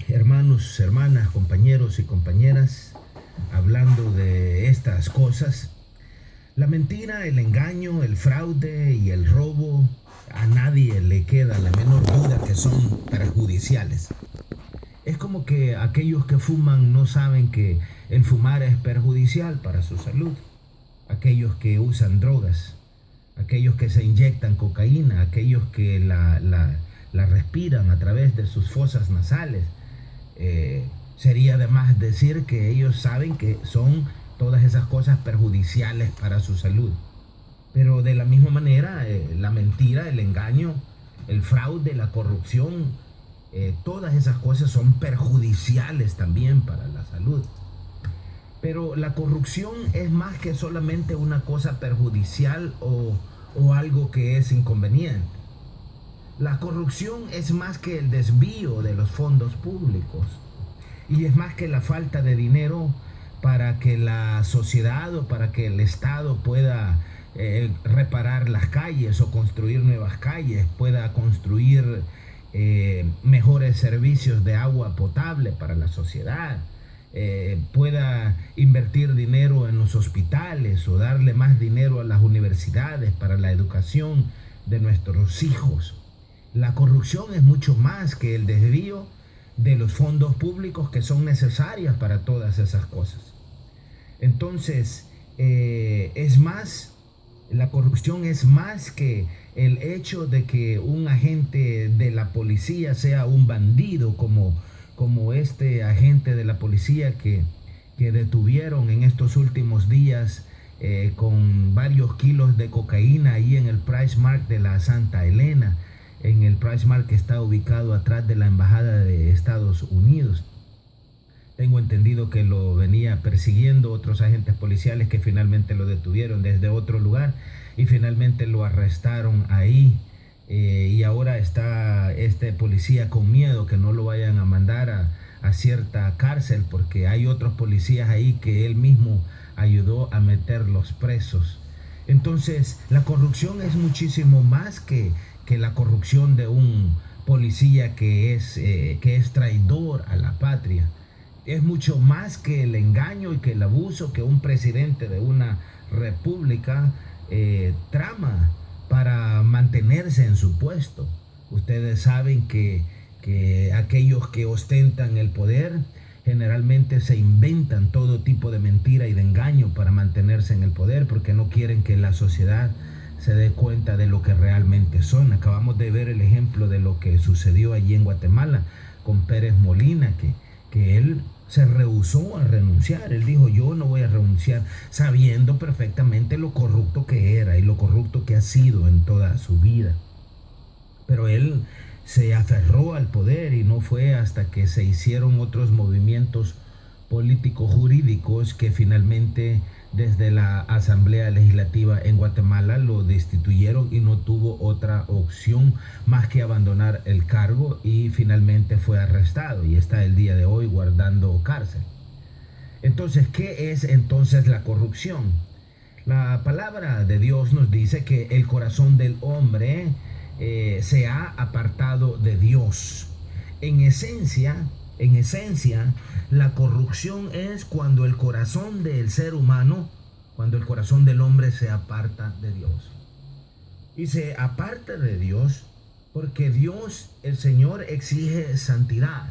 Hermanos, hermanas, compañeros y compañeras, hablando de estas cosas, la mentira, el engaño, el fraude y el robo, a nadie le queda la menor duda que son perjudiciales. Es como que aquellos que fuman no saben que el fumar es perjudicial para su salud. Aquellos que usan drogas, aquellos que se inyectan cocaína, aquellos que la respiran a través de sus fosas nasales. Sería de más decir que ellos saben que son todas esas cosas perjudiciales para su salud. Pero de la misma manera, la mentira, el engaño, el fraude, la corrupción, todas esas cosas son perjudiciales también para la salud. Pero la corrupción es más que solamente una cosa perjudicial o algo que es inconveniente. La corrupción es más que el desvío de los fondos públicos y es más que la falta de dinero para que la sociedad o para que el Estado pueda reparar las calles o construir nuevas calles, pueda construir mejores servicios de agua potable para la sociedad, pueda invertir dinero en los hospitales o darle más dinero a las universidades para la educación de nuestros hijos. La corrupción es mucho más que el desvío de los fondos públicos que son necesarias para todas esas cosas. Entonces, la corrupción es más que el hecho de que un agente de la policía sea un bandido, como este agente de la policía que detuvieron en estos últimos días con varios kilos de cocaína ahí en el Price Mart de la Santa Elena, en el Price Mart que está ubicado atrás de la Embajada de Estados Unidos. Tengo entendido que lo venía persiguiendo otros agentes policiales que finalmente lo detuvieron desde otro lugar y finalmente lo arrestaron ahí. Y ahora está este policía con miedo que no lo vayan a mandar a cierta cárcel porque hay otros policías ahí que él mismo ayudó a meterlos presos. Entonces, la corrupción es muchísimo más que la corrupción de un policía que es traidor a la patria. Es mucho más que el engaño y que el abuso que un presidente de una república trama para mantenerse en su puesto. Ustedes saben que aquellos que ostentan el poder generalmente se inventan todo tipo de mentira y de engaño para mantenerse en el poder porque no quieren que la sociedad se dé cuenta de lo que realmente son. Acabamos de ver el ejemplo de lo que sucedió allí en Guatemala con Pérez Molina, que él se rehusó a renunciar. Él dijo, yo no voy a renunciar, sabiendo perfectamente lo corrupto que era y lo corrupto que ha sido en toda su vida. Pero él se aferró al poder y no fue hasta que se hicieron otros movimientos políticos jurídicos que finalmente desde la Asamblea Legislativa en Guatemala lo destituyeron y no tuvo otra opción más que abandonar el cargo y finalmente fue arrestado y está el día de hoy guardando cárcel. Entonces, ¿qué es entonces la corrupción? La palabra de Dios nos dice que el corazón del hombre se ha apartado de Dios. En esencia, la corrupción es cuando el corazón del ser humano, cuando el corazón del hombre se aparta de Dios. Y se aparta de Dios porque Dios, el Señor, exige santidad,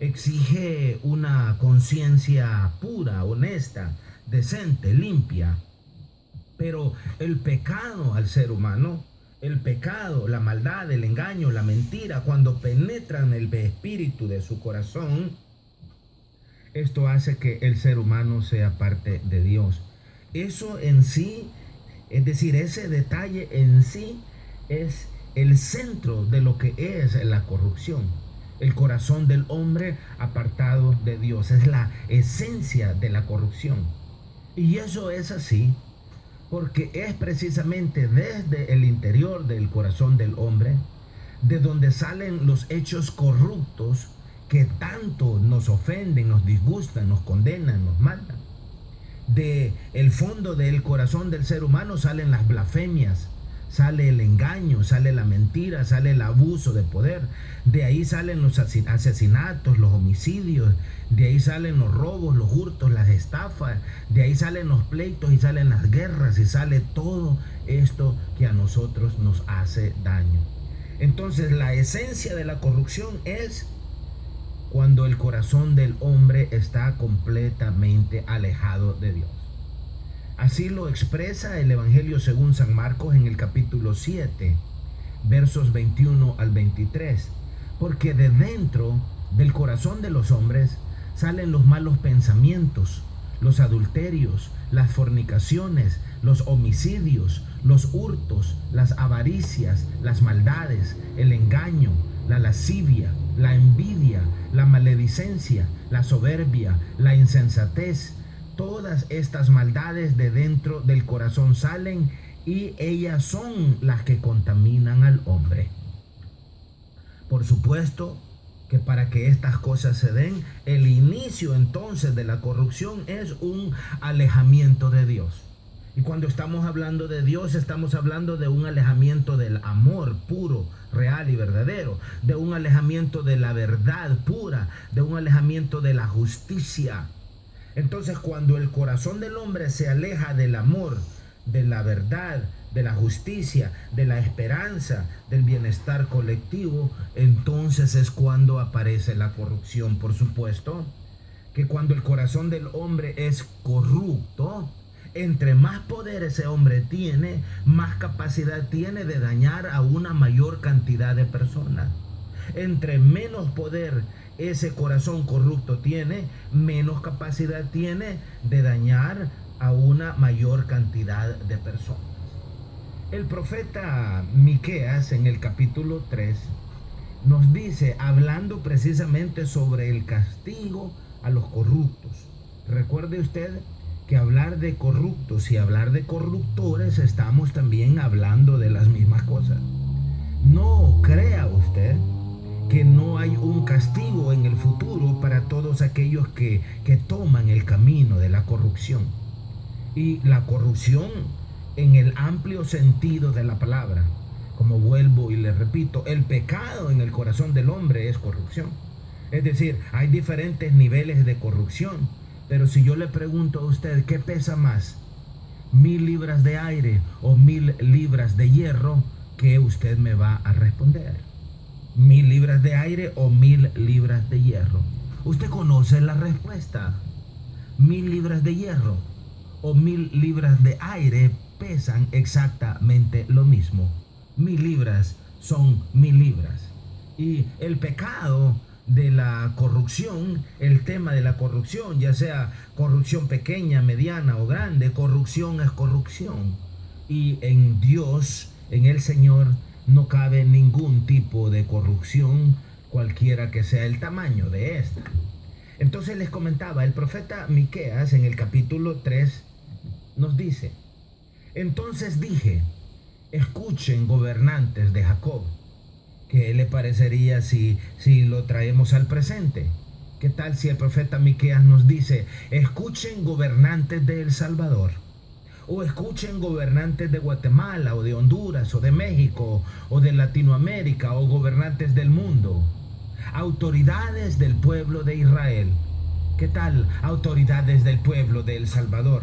exige una conciencia pura, honesta, decente, limpia. Pero el pecado al ser humano, el pecado, la maldad, el engaño, la mentira, cuando penetran el espíritu de su corazón, esto hace que el ser humano sea parte de Dios. Eso en sí, es decir, ese detalle en sí es el centro de lo que es la corrupción. El corazón del hombre apartado de Dios es la esencia de la corrupción. Y eso es así porque es precisamente desde el interior del corazón del hombre de donde salen los hechos corruptos que tanto nos ofenden, nos disgustan, nos condenan, nos matan. De el fondo del corazón del ser humano salen las blasfemias, sale el engaño, sale la mentira, sale el abuso de poder. De ahí salen los asesinatos, los homicidios, de ahí salen los robos, los hurtos, las estafas, de ahí salen los pleitos y salen las guerras y sale todo esto que a nosotros nos hace daño. Entonces la esencia de la corrupción es cuando el corazón del hombre está completamente alejado de Dios. Así lo expresa el Evangelio según San Marcos en el capítulo 7, versos 21 al 23. Porque de dentro del corazón de los hombres salen los malos pensamientos, los adulterios, las fornicaciones, los homicidios, los hurtos, las avaricias, las maldades, el engaño, la lascivia, la envidia, la maledicencia, la soberbia, la insensatez. Todas estas maldades de dentro del corazón salen y ellas son las que contaminan al hombre. Por supuesto que para que estas cosas se den, el inicio entonces de la corrupción es un alejamiento de Dios. Y cuando estamos hablando de Dios, estamos hablando de un alejamiento del amor puro, real y verdadero, de un alejamiento de la verdad pura, de un alejamiento de la justicia. Entonces, cuando el corazón del hombre se aleja del amor, de la verdad, de la justicia, de la esperanza, del bienestar colectivo, entonces es cuando aparece la corrupción. Por supuesto que cuando el corazón del hombre es corrupto, entre más poder ese hombre tiene, más capacidad tiene de dañar a una mayor cantidad de personas. Entre menos poder ese corazón corrupto tiene, menos capacidad tiene de dañar a una mayor cantidad de personas. El profeta Miqueas en el capítulo 3 nos dice, hablando precisamente sobre el castigo a los corruptos. Recuerde usted que hablar de corruptos y hablar de corruptores estamos también hablando de las mismas cosas. No crea usted que no hay un castigo en el futuro para todos aquellos que toman el camino de la corrupción. Y la corrupción en el amplio sentido de la palabra, como vuelvo y le repito, el pecado en el corazón del hombre es corrupción. Es decir, hay diferentes niveles de corrupción, pero si yo le pregunto a usted, ¿qué pesa más? 1000 libras de aire o 1000 libras de hierro, ¿qué usted me va a responder? 1000 libras de aire o 1000 libras de hierro. Usted conoce la respuesta. 1000 libras de hierro o 1000 libras de aire pesan exactamente lo mismo. 1000 libras son 1000 libras. Y el pecado de la corrupción, el tema de la corrupción, ya sea corrupción pequeña, mediana o grande, corrupción es corrupción. Y en Dios, en el Señor, no cabe ningún tipo de corrupción, cualquiera que sea el tamaño de esta. Entonces les comentaba, el profeta Miqueas en el capítulo 3 nos dice, entonces dije, escuchen gobernantes de Jacob. ¿Qué le parecería si lo traemos al presente? ¿Qué tal si el profeta Miqueas nos dice, escuchen gobernantes de El Salvador? O escuchen gobernantes de Guatemala, o de Honduras, o de México, o de Latinoamérica, o gobernantes del mundo. Autoridades del pueblo de Israel. ¿Qué tal autoridades del pueblo de El Salvador?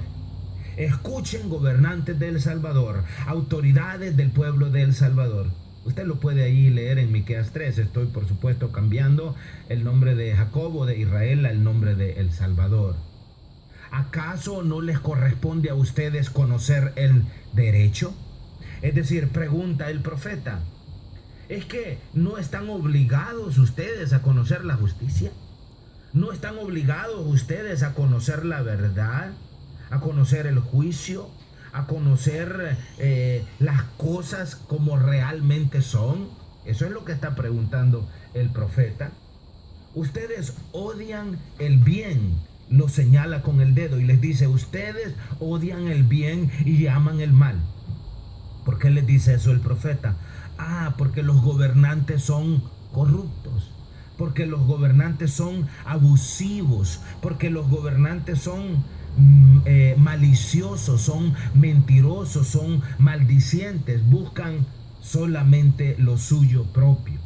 Escuchen gobernantes de El Salvador, autoridades del pueblo de El Salvador. Usted lo puede ahí leer en Miqueas 3. Estoy por supuesto cambiando el nombre de Jacob o de Israel al nombre de El Salvador. ¿Acaso no les corresponde a ustedes conocer el derecho? Es decir, pregunta el profeta, ¿es que no están obligados ustedes a conocer la justicia? ¿No están obligados ustedes a conocer la verdad? ¿A conocer el juicio? ¿A conocer las cosas como realmente son? Eso es lo que está preguntando el profeta. Ustedes odian el bien, lo señala con el dedo y les dice, ustedes odian el bien y aman el mal. ¿Por qué les dice eso el profeta? Porque los gobernantes son corruptos, porque los gobernantes son abusivos, porque los gobernantes son maliciosos, son mentirosos, son maldicientes, buscan solamente lo suyo propio.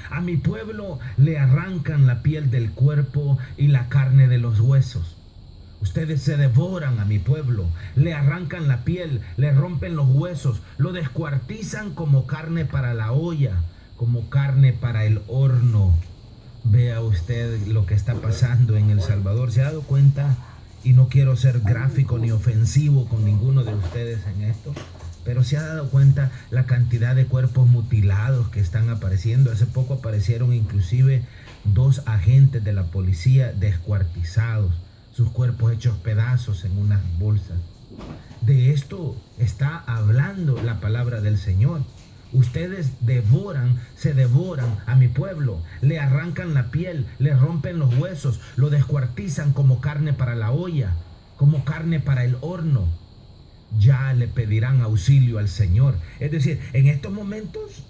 A mi pueblo le arrancan la piel del cuerpo y la carne de los huesos. Ustedes se devoran a mi pueblo, le arrancan la piel, le rompen los huesos, lo descuartizan como carne para la olla, como carne para el horno. Vea usted lo que está pasando en El Salvador. ¿Se ha dado cuenta? Y no quiero ser gráfico ni ofensivo con ninguno de ustedes en esto, pero se ha dado cuenta la cantidad de cuerpos mutilados que están apareciendo. Hace poco aparecieron inclusive 2 agentes de la policía descuartizados, sus cuerpos hechos pedazos en unas bolsas. De esto está hablando la palabra del Señor. Ustedes se devoran a mi pueblo, le arrancan la piel, le rompen los huesos, lo descuartizan como carne para la olla, como carne para el horno. Ya le pedirán auxilio al Señor. Es decir, en estos momentos,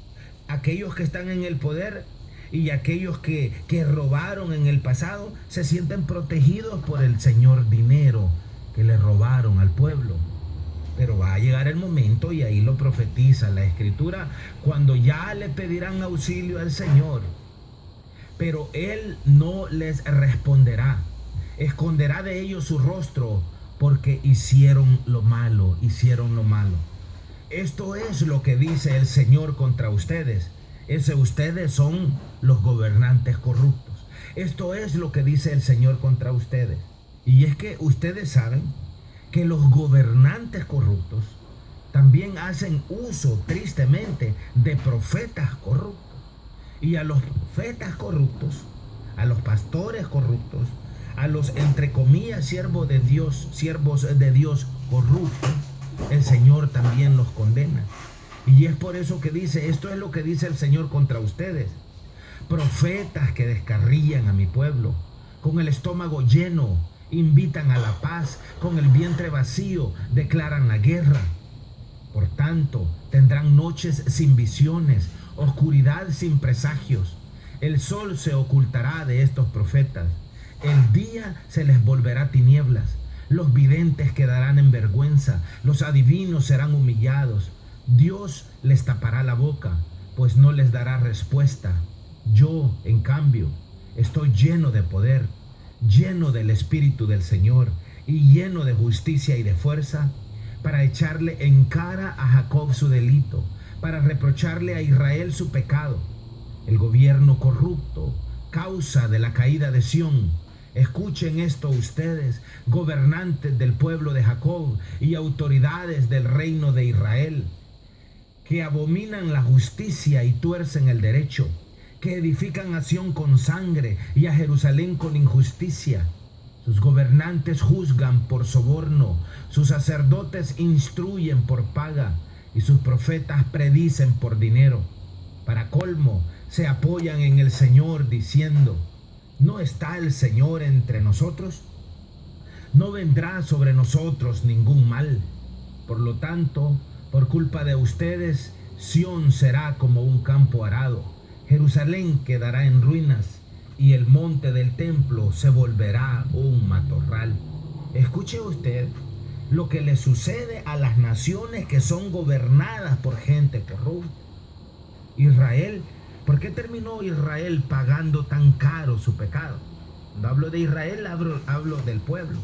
aquellos que están en el poder y aquellos que robaron en el pasado se sienten protegidos por el Señor dinero que le robaron al pueblo. Pero va a llegar el momento, y ahí lo profetiza la Escritura, cuando ya le pedirán auxilio al Señor, pero Él no les responderá. Esconderá de ellos su rostro, porque hicieron lo malo, hicieron lo malo. Esto es lo que dice el Señor contra ustedes. Ustedes son los gobernantes corruptos. Esto es lo que dice el Señor contra ustedes. Y es que ustedes saben que los gobernantes corruptos también hacen uso, tristemente, de profetas corruptos. Y a los profetas corruptos, a los pastores corruptos, a los, entre comillas, siervos de Dios corruptos, el Señor también los condena. Y es por eso que dice, esto es lo que dice el Señor contra ustedes: profetas que descarrían a mi pueblo, con el estómago lleno invitan a la paz, con el vientre vacío declaran la guerra. Por tanto, tendrán noches sin visiones, oscuridad sin presagios. El sol se ocultará de estos profetas, el día se les volverá tinieblas. Los videntes quedarán en vergüenza, los adivinos serán humillados. Dios les tapará la boca, pues no les dará respuesta. Yo, en cambio, estoy lleno de poder, lleno del Espíritu del Señor y lleno de justicia y de fuerza, para echarle en cara a Jacob su delito, para reprocharle a Israel su pecado. El gobierno corrupto, causa de la caída de Sión. Escuchen esto ustedes, gobernantes del pueblo de Jacob y autoridades del reino de Israel, que abominan la justicia y tuercen el derecho, que edifican a Sión con sangre y a Jerusalén con injusticia. Sus gobernantes juzgan por soborno, sus sacerdotes instruyen por paga y sus profetas predicen por dinero. Para colmo, se apoyan en el Señor diciendo: ¿no está el Señor entre nosotros? No vendrá sobre nosotros ningún mal. Por lo tanto, por culpa de ustedes, Sión será como un campo arado, Jerusalén quedará en ruinas y el monte del templo se volverá un matorral. Escuche usted lo que le sucede a las naciones que son gobernadas por gente corrupta. Israel, ¿por qué terminó Israel pagando tan caro su pecado? No hablo de Israel, hablo del pueblo.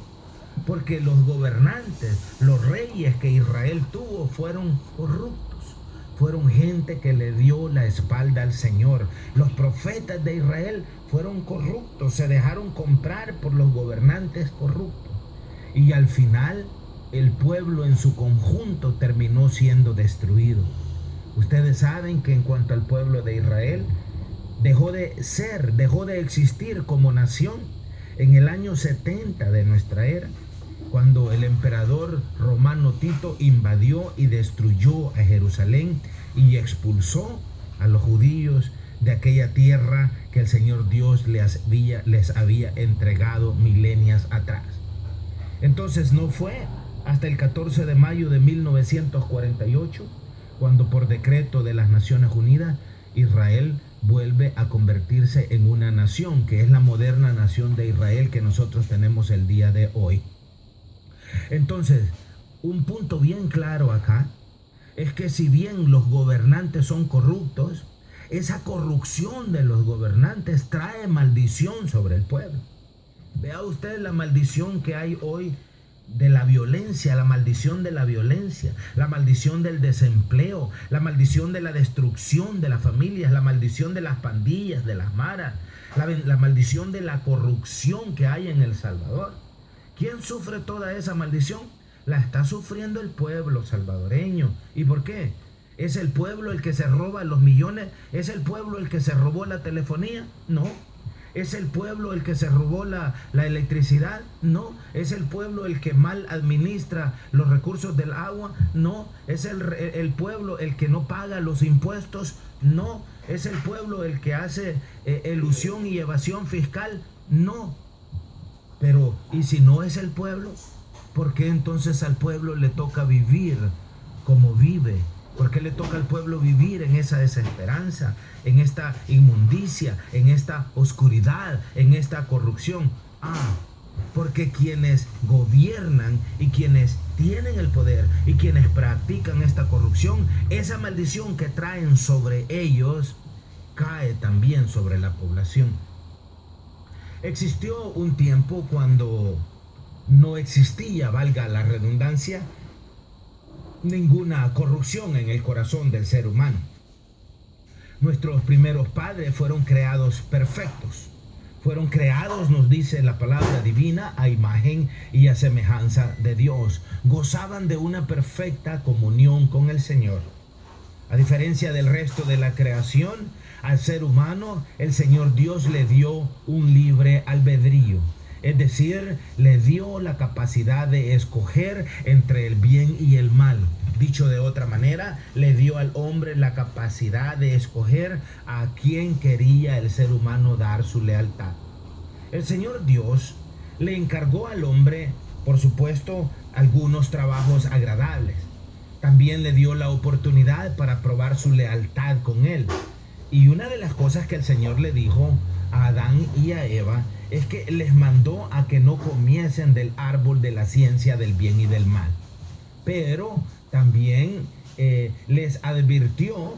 Porque los gobernantes, los reyes que Israel tuvo fueron corruptos. Fueron gente que le dio la espalda al Señor. Los profetas de Israel fueron corruptos, se dejaron comprar por los gobernantes corruptos. Y al final, el pueblo en su conjunto terminó siendo destruido. Ustedes saben que en cuanto al pueblo de Israel, dejó de existir como nación en el año 70 de nuestra era, cuando el emperador romano Tito invadió y destruyó a Jerusalén y expulsó a los judíos de aquella tierra que el Señor Dios les había entregado milenios atrás. Entonces no fue hasta el 14 de mayo de 1948 cuando, por decreto de las Naciones Unidas, Israel vuelve a convertirse en una nación, que es la moderna nación de Israel que nosotros tenemos el día de hoy. Entonces, un punto bien claro acá es que si bien los gobernantes son corruptos, esa corrupción de los gobernantes trae maldición sobre el pueblo. Vea usted la maldición que hay hoy de la violencia, la maldición de la violencia, la maldición del desempleo, la maldición de la destrucción de las familias, la maldición de las pandillas, de las maras, la maldición de la corrupción que hay en El Salvador. ¿Quién sufre toda esa maldición? La está sufriendo el pueblo salvadoreño. ¿Y por qué? ¿Es el pueblo el que se roba los millones? ¿Es el pueblo el que se robó la telefonía? No. ¿Es el pueblo el que se robó la electricidad? No. ¿Es el pueblo el que mal administra los recursos del agua? No. ¿Es el pueblo el que no paga los impuestos? No. ¿Es el pueblo el que hace elusión y evasión fiscal? No. Pero, ¿y si no es el pueblo? ¿Por qué entonces al pueblo le toca vivir como vive? ¿Por qué le toca al pueblo vivir en esa desesperanza, en esta inmundicia, en esta oscuridad, en esta corrupción? Porque quienes gobiernan y quienes tienen el poder y quienes practican esta corrupción, esa maldición que traen sobre ellos cae también sobre la población. Existió un tiempo cuando no existía, valga la redundancia, ninguna corrupción en el corazón del ser humano. Nuestros primeros padres fueron creados perfectos. Fueron creados, nos dice la palabra divina, a imagen y a semejanza de Dios. Gozaban de una perfecta comunión con el Señor. A diferencia del resto de la creación, al ser humano, el Señor Dios le dio un libre albedrío. Es decir, le dio la capacidad de escoger entre el bien y el mal. Dicho de otra manera, le dio al hombre la capacidad de escoger a quién quería el ser humano dar su lealtad. El Señor Dios le encargó al hombre, por supuesto, algunos trabajos agradables. También le dio la oportunidad para probar su lealtad con él. Y una de las cosas que el Señor le dijo a Adán y a Eva es que les mandó a que no comiesen del árbol de la ciencia del bien y del mal. Pero también les advirtió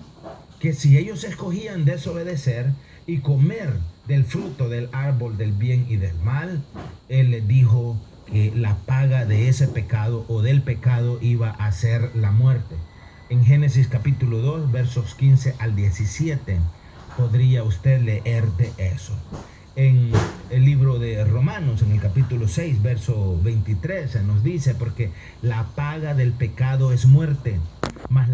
que si ellos escogían desobedecer y comer del fruto del árbol del bien y del mal, Él les dijo que la paga de ese pecado o del pecado iba a ser la muerte. En Génesis capítulo 2, versos 15 al 17, podría usted leer de eso. En el libro de Romanos, en el capítulo 6, verso 23, se nos dice, porque la paga del pecado es muerte, mas